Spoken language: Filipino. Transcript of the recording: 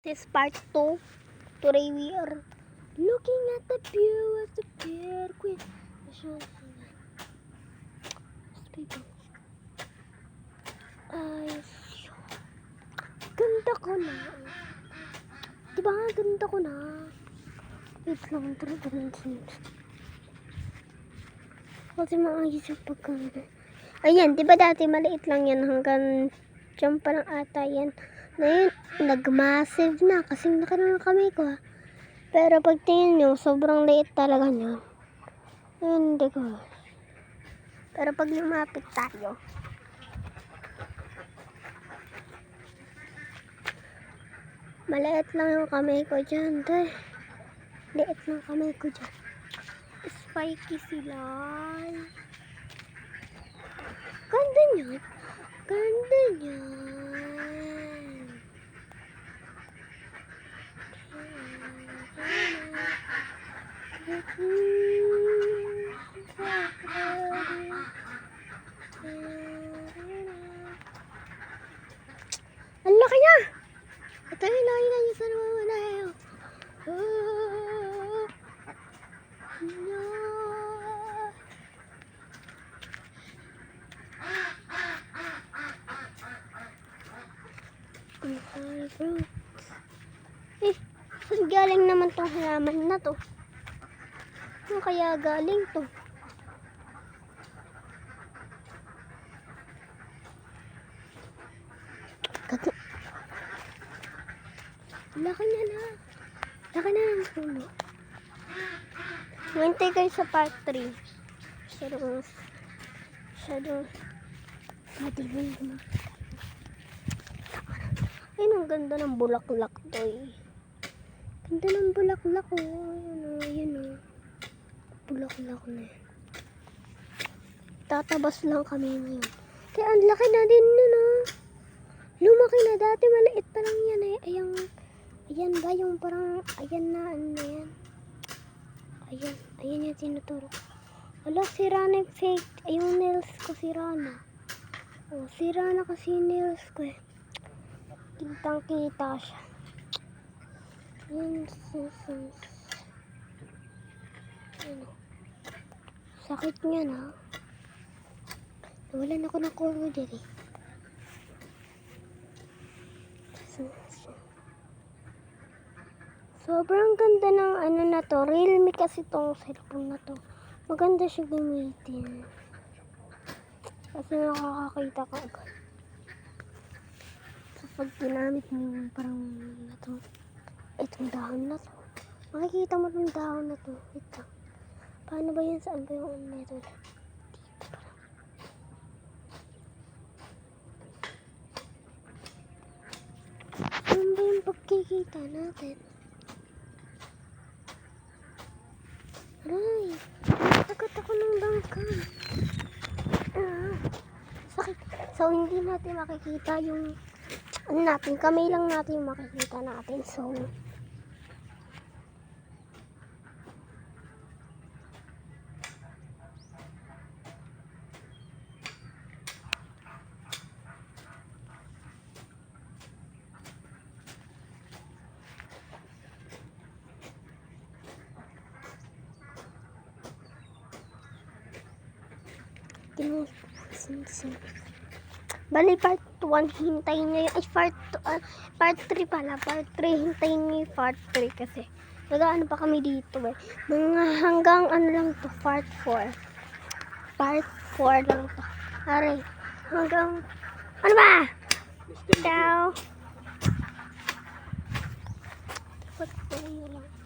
This part 2. Today we are looking at the view of the Pier Queen. Ay, ganda ko na. Diba? Ganda ko na. Wait lang. Kasi maayos yung pagkanda. Ayan, diba dati maliit lang yan hanggang dyan pa lang ata yan. Ngayon, nag-massive na kasi nakarang kami ko ha. Pero pag tingin nyo, sobrang liit talaga niya. Hindi ko. Pero pag lumapit tayo, maliit lang yung kamay ko dyan. Liit lang kamay ko dyan. Spiky sila. Ganda niyan. Ganda niyan. Ang laki niya! Ito yung laki na niya sa nawawala yun. Saan galing naman tong halaman na to? Saan kaya galing to? Laki na na. Laki na ng puno. Hintay kayo sa part 3. Shadow. Madilim naman. Ayun, ang ganda ng bulaklak to eh. Ganda ng bulaklak oh. Ayun oh. Bulaklak na yan. Tatabas lang kami ngayon. Kaya ang laki na din nun oh. Lumaki na. Dati maliit pa lang yan eh. Ayan ba yung parang, ayan na, ano na yan. Ayan yung tinuturo. Wala, sira na yung fake. Yung nails ko, sira na. Oh, sira na kasi yung nails ko eh. Kitang kita siya. Yan, ano. Sakit nga na. Nawalan ako ng corner din eh. Sobrang ganda ng ano na to. Realme kasi tong cellphone na to. Maganda siya gamitin. Kasi nakakakita ka agad. So pag ginamit mo yung parang na to. Itong dahon na to. Makikita mo itong dahon na to. Ito. Paano ba yan? Saan ba yung ano na ito? Dito parang. Saan ba yung pagkikita natin? Aray, takot ako ng bangka. Sakit. So, hindi natin makikita yung ano natin. Kamay lang natin yung makikita natin. So, bali part 1 hintayin nyo yung part 3 pala, part 3 hintayin nyo yung part 3 kasi nag-ano pa kami dito eh, mga hanggang ano lang to, part 4 lang to. Aray, hanggang ano ba? Ciao. Dapat tayo lang.